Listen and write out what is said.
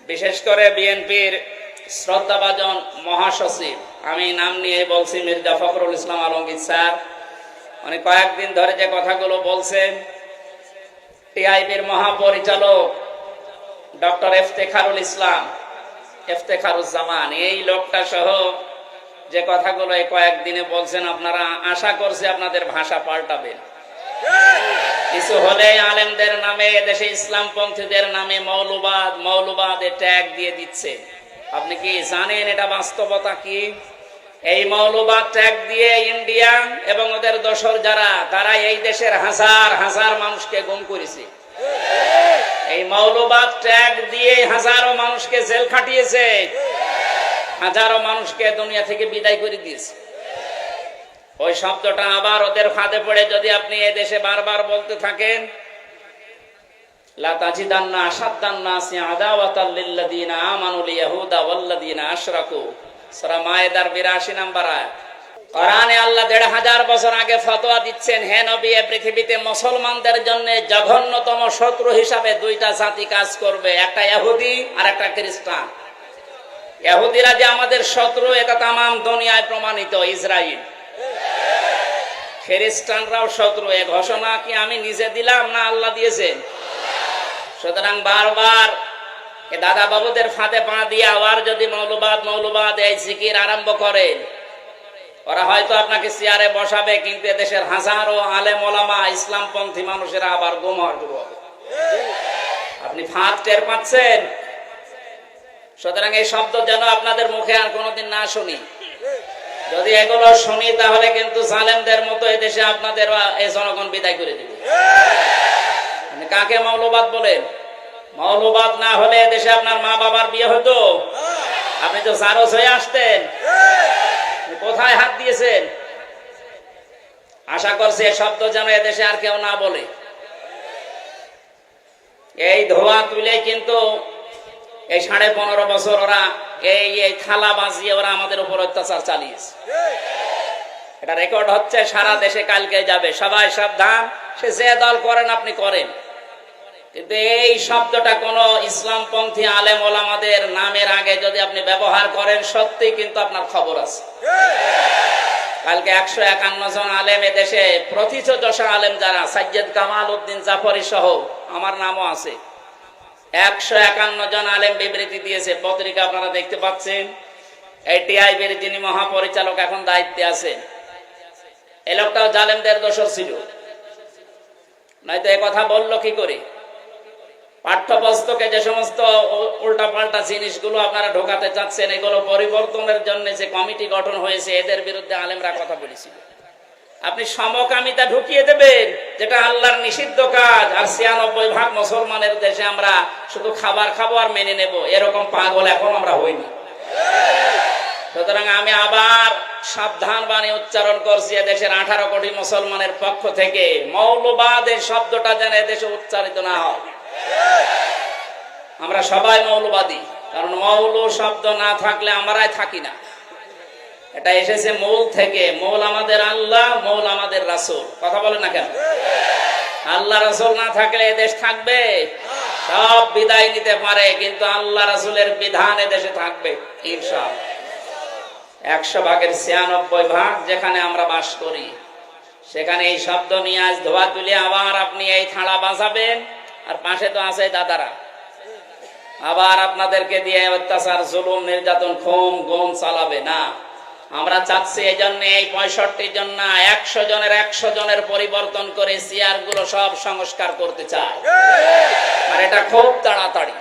বিশেষ করে বিএনপির শ্রদ্ধাভাজন মহাসচিব, আমি নাম নিয়ে বলছি, মির্জা ফখরুল ইসলাম আলমগীর স্যার, উনি কয়েকদিন ধরে যে কথাগুলো বলছেন, টিআইবির মহাপরিচালক ডক্টর ইফতেখারুজ্জামান, এই লোকটা সহ যে কথাগুলো এই কয়েকদিনে বলছেন, আপনারা আশা করছি আপনাদের ভাষা পাল্টাবেন। কিছু হলেই আলেমদের নামে, দেশে ইসলামপন্থীদের নামে মৌলবাদ ট্যাগ দিয়ে দিচ্ছে। আপনি কি জানেন এটা বাস্তবতা কি? এই মৌলবাদ ট্যাগ দিয়ে ইন্ডিয়া এবং ওদের দোসর যারা, তারা এই দেশের হাজার হাজার মানুষকে গুম করেছে। এই মৌলবাদ ট্যাগ দিয়ে হাজারো মানুষকে জেল খাটিয়েছে, হাজারো মানুষকে দুনিয়া থেকে বিদায় করে দিয়েছে। ওই শব্দটা আবার ওদের ফাঁদে পড়ে যদি আপনি এই দেশে বারবার বলতে থাকেন, লা তাজিদান্না আশাদ্দান নাসি আদাওয়াতাল লিল্লাযিনা আমানুল ইয়াহুদা ওয়াল্লাযিনা আশরাকু, সূরা মায়েদার 82 নম্বর আয়াত। কোরআনে আল্লাহ 1500 বছর আগে ফতোয়া দিচ্ছেন, হে নবী, এই পৃথিবীতে মুসলমানদের জন্য জঘন্যতম শত্রু হিসাবে দুইটা জাতি কাজ করবে, একটা ইহুদি আর একটা খ্রিস্টান। ইহুদিরা যে আমাদের শত্রু, এটা তামাম দুনিয়ায় প্রমাণিত, ইসরায়েল। খ্রিস্টানরাও শত্রু। এ ঘোষণা কি আমি নিজে দিলাম না আল্লাহ দিয়েছেন? সুতরাং বারবার দাদা বাবুদের ফাঁদে পা দিয়ে আবার যদি মৌলবাদ এই জিকির আরম্ভ করেন, ওরা হয়তো আপনাকে চেয়ারে বসাবে, কিন্তু দেশের হাজারো আলেম ওলামা ইসলামপন্থী মানুষেরা আবার গুম হওয়া শুরু হবে। আপনি ফাঁদ টের পাচ্ছেন? সুতরাং এই শব্দ যেন আপনাদের মুখে আর কোনোদিন না শুনি। যদি এগুলো শুনি তাহলে কিন্তু জালেমদের মতো এদেশে আপনাদের এই জনগণ বিদায় করে দিবে। কাকে মৌলবাদ বলেন? মৌলবাদ না হলে এদেশে আপনার মা বাবার বিয়ে হতো? আপনি তো জারজ হয়ে আসতেন। কোথায় হাত দিয়েছেন? আশা করছি এই শব্দ যেন এদেশে আর কেউ না বলে। এই ধোয়া তুলে কিন্তু এই 15.5 বছর ওরা এই থালা বাজিয়ে ওরা আমাদের উপর অত্যাচার চালিয়েছে। এটা রেকর্ড হচ্ছে, সারা দেশে কালকে যাবে। সবাই সাবধান, সে যে দল করেন আপনি করেন, কিন্তু এই শব্দটা কোন ইসলামপন্থী আলেম ওলামাদের নামের আগে যদি আপনি ব্যবহার করেন, সত্যি কিন্তু আপনার খবর আছে। কালকে 151 জন আলেম এদেশে, প্রথিতযশা আলেম যারা, সাইয়্যিদ কামাল উদ্দিন জাফরি সহ, আমার নামও আছে, 151 জন আলেম বিবৃতি দিয়েছে। পত্রিকা আপনারা দেখতে পাচ্ছেন। এই টিআইবির যিনি মহাপরিচালক এখন দায়িত্বে আছেন, এই লোকটাও জালেমদের দোষর ছিল, নয়তো এ কথা বললো কি করে? পাঠ্যপুস্তকে যে সমস্ত উল্টাপাল্টা জিনিসগুলো আপনারা ঢোকাতে চাচ্ছেন, এগুলো পরিবর্তনের জন্য যে কমিটি গঠন হয়েছে, এদের বিরুদ্ধে আলেমরা কথা বলেছিল। আপনি সমকামিতা ঢুকিয়ে দেবেন, যেটা আল্লাহর নিষিদ্ধ কাজ, আর 96% মুসলমানের দেশে আমরা শুধু খাবার খাবো আর মেনে নেব, এরকম পাগল এখন আমরা হইনি। সুতরাং আমি আবার সাবধান বাণী উচ্চারণ করছি, দেশের 18 কোটি মুসলমানের পক্ষ থেকে, মৌলবাদ এই শব্দটা যেন এদেশে উচ্চারিত না হয়। আমরা সবাই মৌলবাদী, কারণ মৌল শব্দ না থাকলে আমরাই থাকি না। এটা এসেছে মূল থেকে। মূল আমাদের আল্লাহ, মূল আমাদের রাসূল। কথা বলে না কেন? আল্লাহ রাসূল না থাকলে এদেশ থাকবে? সব বিদায় নিতে পারে, কিন্তু আল্লাহ রাসূলের বিধান এদেশে থাকবে ইনশাআল্লাহ। 100 ভাগের 96 ভাগ যেখানে আমরা বাস করি, সেখানে এই শব্দ নিয়ে আজ ধোয়া তুলে আবার আপনি এই থালা বাজাবেন, আর পাশে তো আছে দাদারা, আবার আপনাদেরকে দিয়ে অত্যাচার, জুলুম, নির্যাতন, খুন গুম চালাবে না। আমরা চাচ্ছি এই জন্য এই 65 জন না, 100 জনের 100 জনের পরিবর্তন করে চেয়ার গুলো সব সংস্কার করতে চাই, আর এটা খুব তাড়াতাড়ি।